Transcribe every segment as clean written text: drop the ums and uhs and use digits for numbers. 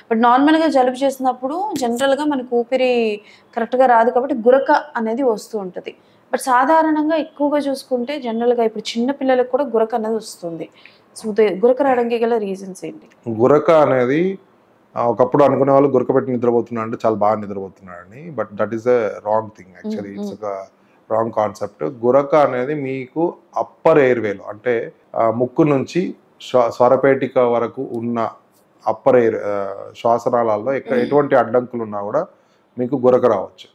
But నార్మల్గా జలుబు చేసినప్పుడు జనరల్గా మనకు ఊపిరి కరెక్ట్గా రాదు కాబట్టి గురక అనేది వస్తూ ఉంటుంది. బట్ సాధారణంగా ఎక్కువగా చూసుకుంటే జనరల్గా ఇప్పుడు చిన్న పిల్లలకు కూడా గురక అనేది వస్తుంది. సో గురక రావడానికి గల రీజన్స్ ఏంటి? గురక అనేది ఒకప్పుడు అనుకునే వాళ్ళు గురక పెట్టి నిద్రపోతున్నాడు అంటే చాలా బాగా నిద్రపోతున్నాడని. But that is a wrong thing actually. It's ఒక రాంగ్ కాన్సెప్ట్. గురక అనేది మీకు అప్పర్ ఎయిర్వేలో అంటే ముక్కు నుంచి స్వరపేటిక వరకు ఉన్న అప్పర్ ఎయిర్ శ్వాసనాళాల్లో ఎటువంటి అడ్డంకులు ఉన్నా కూడా మీకు గురక రావచ్చు.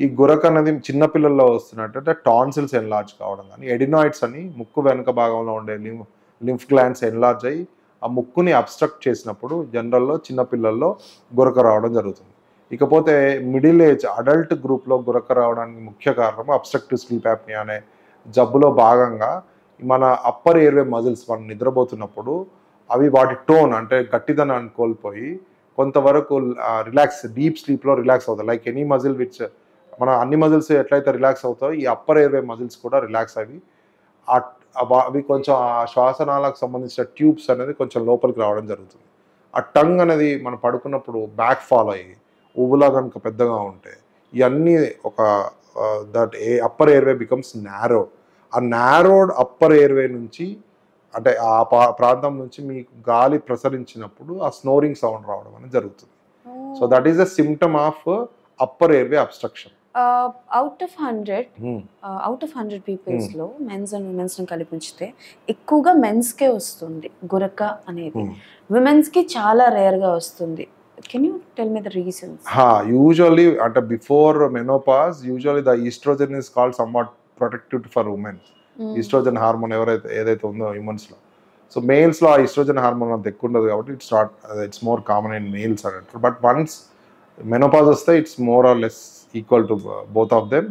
ఈ గురక అనేది చిన్నపిల్లల్లో వస్తున్నట్టు టాన్సిల్స్ ఎన్లార్జ్ కావడం కానీ, ఎడినాయిడ్స్ అని ముక్కు వెనుక భాగంలో ఉండే లింఫ్ గ్లాండ్స్ ఎన్లార్జ్ అయ్యి ఆ ముక్కుని అబ్స్ట్రక్ట్ చేసినప్పుడు జనరల్లో చిన్నపిల్లల్లో గురక రావడం జరుగుతుంది. ఇకపోతే మిడిల్ ఏజ్ అడల్ట్ గ్రూప్లో గురక రావడానికి ముఖ్య కారణం అబ్స్ట్రక్టివ్ స్లీప్ యాప్నియా అనే జబ్బులో భాగంగా మన అప్పర్ ఎయిర్వే మజిల్స్ మనం నిద్రపోతున్నప్పుడు అవి వాటి టోన్ అంటే గట్టిదనాన్ని కోల్పోయి కొంతవరకు రిలాక్స్ డీప్ స్లీప్లో రిలాక్స్ అవుతాయి. లైక్ ఎనీ మజిల్ విచ్ మన అన్ని మజిల్స్ ఎట్లయితే రిలాక్స్ అవుతాయో ఈ అప్పర్ ఎయిర్వే మజిల్స్ కూడా రిలాక్స్ అవి అవి కొంచెం ఆ శ్వాసనాలకు సంబంధించిన ట్యూబ్స్ అనేది కొంచెం లోపలికి రావడం జరుగుతుంది. ఆ టంగ్ అనేది మనం పడుకున్నప్పుడు బ్యాక్ ఫాలో అయ్యి ఉవ్వులా కనుక పెద్దగా ఉంటే ఇవన్నీ ఒక దట్ అప్పర్ ఎయిర్వే బికమ్స్ నారోడ్. ఆ నారోడ్ అప్పర్ ఎయిర్వే నుంచి అంటే ఆ ప్రాంతం నుంచి మీకు గాలి ప్రసరించినప్పుడు ఆ స్నోరింగ్ సౌండ్ రావడం అనేది జరుగుతుంది. So that is the symptom of upper airway obstruction. Out of 100 పీపుల్స్లో మెన్స్ అండ్ ఉమెన్స్ని కలిపి ఉంచితే ఎక్కువగా మెన్స్కే వస్తుంది గురక అనేది. విమెన్స్కి చాలా రేర్గా వస్తుంది. Can you tell me the reasons? Usually అంటే before menopause usually the oestrogen is called somewhat protective for women. Oestrogen hormone ఏదైతే ఉందో హ్యూమన్స్లో. సో మేల్స్లో ఆ ఈస్ట్రోజన్ హార్మోన్ అంత ఎక్కువ ఉండదు కాబట్టి it's more common in males అంటారు. బట్ వన్స్ మెనోపాజ్ వస్తే it's more or less equal to both of them.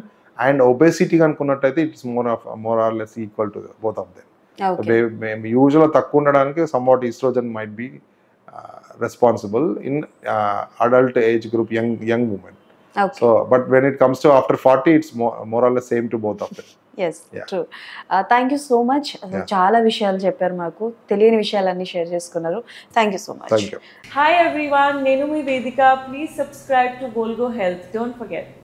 And obesity కనుకున్నట్టయితే it's more or less equal to both of them. యూజువల్గా తక్కువ ఉండడానికి somewhat oestrogen might be responsible in adult age group, young women. Okay. So but when it comes to after 40 it's more or less same to both of them. Yes, yeah. True. Thank you so much. చాలా విషయాలు చెప్పారు, మాకు తెలియని విషయాలన్నీ share చేసుకున్నారు. Thank you so much. Thank you. Hi everyone, నేను మీ వేదిక. Please subscribe to Volgo Health. Don't forget.